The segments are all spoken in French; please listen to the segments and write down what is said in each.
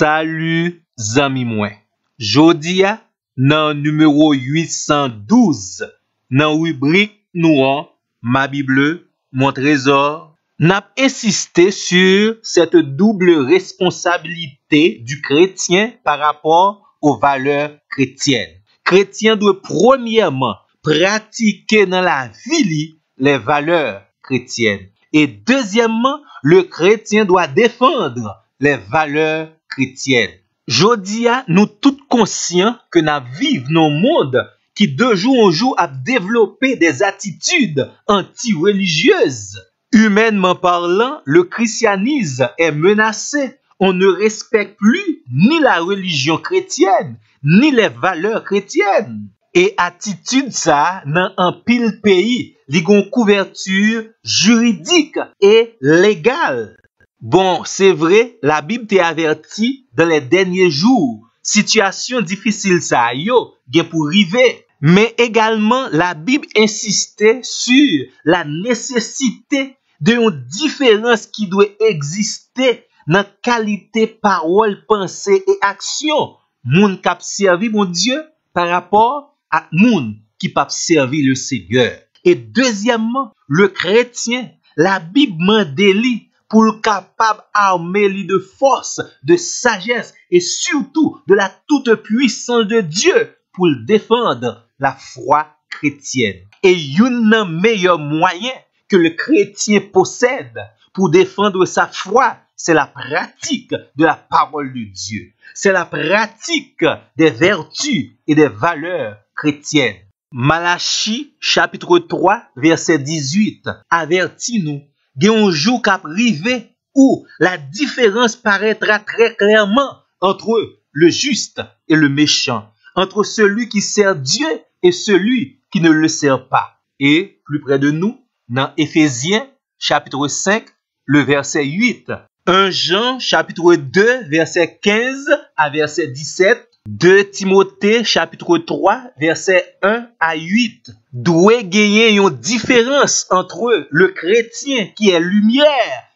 Salut zami mwen. Jodi a nan numéro 812 nan rubrik nou an Ma Bible, mon trésor, n'a insisté sur cette double responsabilité du chrétien par rapport aux valeurs chrétiennes. Chrétien doit premièrement pratiquer dans la vie les valeurs chrétiennes. Et deuxièmement, le chrétien doit défendre les valeurs chrétiennes. Jodia, nous tous conscients que nous vivons dans un monde qui de jour en jour a développé des attitudes anti-religieuses. Humainement parlant, le christianisme est menacé. On ne respecte plus ni la religion chrétienne, ni les valeurs chrétiennes. Et attitude ça, dans un pile pays, li gon couverture juridique et légale. Bon, c'est vrai, la Bible t'a averti dans les derniers jours, situation difficile ça yo, gen pour river. Mais également, la Bible insistait sur la nécessité d'une différence qui doit exister dans qualité parole, pensée et action. Moun k'ap servi mon Dieu par rapport à moun qui pa servi le Seigneur. Et deuxièmement, le chrétien, la Bible mandeli pour le capable armer li de force, de sagesse et surtout de la toute puissance de Dieu pour le défendre la foi chrétienne. Et un meilleur moyen que le chrétien possède pour défendre sa foi, c'est la pratique de la parole de Dieu. C'est la pratique des vertus et des valeurs chrétiennes. Malachie, chapitre 3, verset 18, avertit nous, qu'il y a un jour qui arrive où la différence paraîtra très clairement entre le juste et le méchant, entre celui qui sert Dieu et celui qui ne le sert pas. Et plus près de nous, dans Éphésiens, chapitre 5, le verset 8, 1 Jean, chapitre 2, verset 15 à verset 17, 2 Timothée, chapitre 3, verset 1 à 8, doit gagner une différence entre le chrétien qui est lumière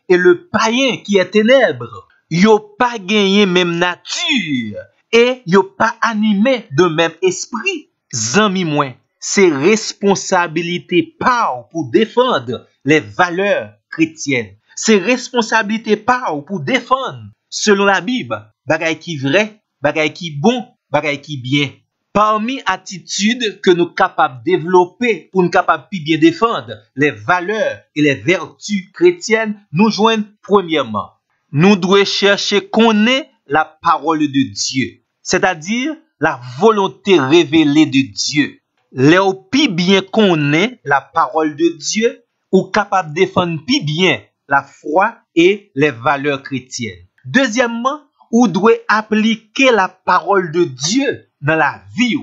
et le païen qui est ténèbres. Yo pas gagné même nature et yo pas animé de même esprit. Zami mwen, c'est responsabilité par pour défendre les valeurs chrétiennes. C'est responsabilité par pour défendre, selon la Bible, bagay qui vrai, bagay qui bon, bagay qui bien. Parmi attitudes que nous capables de développer pour nous capables de bien défendre les valeurs et les vertus chrétiennes, nous joignent premièrement. Nous devons chercher connaître la parole de Dieu, c'est-à-dire la volonté révélée de Dieu. Léo pi bien connaît la parole de Dieu ou capable de défendre pi bien la foi et les valeurs chrétiennes. Deuxièmement, ou doit appliquer la parole de Dieu dans la vie.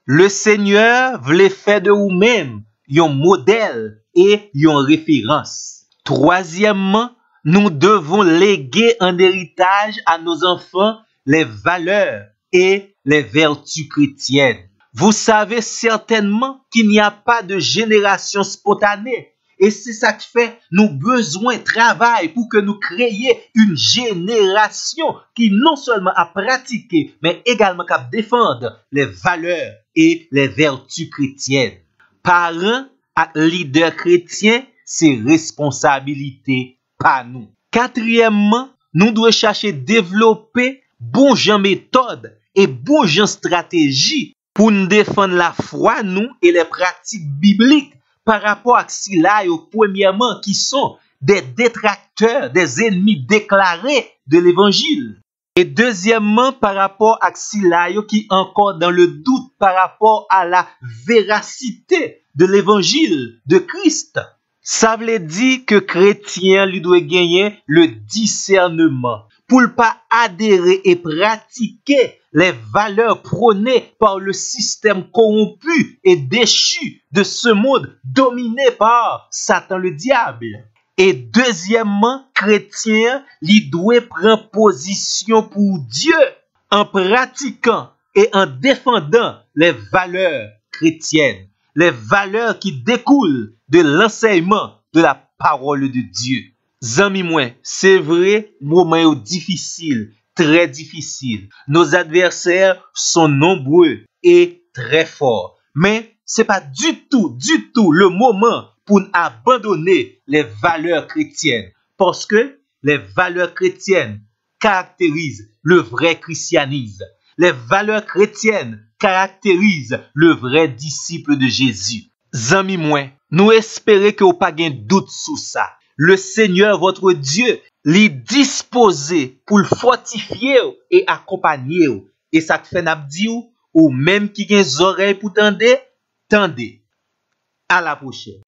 Le Seigneur voulait faire de vous-même un modèle et une référence. Troisièmement, nous devons léguer en héritage à nos enfants les valeurs et les vertus chrétiennes. Vous savez certainement qu'il n'y a pas de génération spontanée. Et c'est ça qui fait nous besoin de travail pour que nous créions une génération qui non seulement a pratiqué, mais également qui défendre les valeurs et les vertus chrétiennes. Parents et leaders chrétiens, c'est responsabilité par nous. Quatrièmement, nous devons chercher développer bon genre méthode et bon genre stratégie pour nous défendre la foi, nous, et les pratiques bibliques par rapport à ceux-là, premièrement, qui sont des détracteurs, des ennemis déclarés de l'évangile. Et deuxièmement, par rapport à ceux-là qui encore dans le doute par rapport à la véracité de l'évangile de Christ. Ça veut dire que chrétien lui doit gagner le discernement pour ne pas adhérer et pratiquer les valeurs prônées par le système corrompu et déchu de ce monde dominé par Satan le diable. Et deuxièmement, chrétien, il doit prendre position pour Dieu en pratiquant et en défendant les valeurs chrétiennes, les valeurs qui découlent de l'enseignement de la parole de Dieu. Zami mwen, c'est vrai, moment difficile très difficile. Nos adversaires sont nombreux et très forts. Mais c'est pas du tout le moment pour abandonner les valeurs chrétiennes. Parce que les valeurs chrétiennes caractérisent le vrai christianisme. Les valeurs chrétiennes caractérisent le vrai disciple de Jésus. Zami moi, nous espérons que vous pas de doute sur ça. Le Seigneur, votre Dieu, l'est disposé pour le fortifier et accompagner. Et ça te fait n'abdi ou même qui a des oreilles pour tendre, tendez. À la prochaine.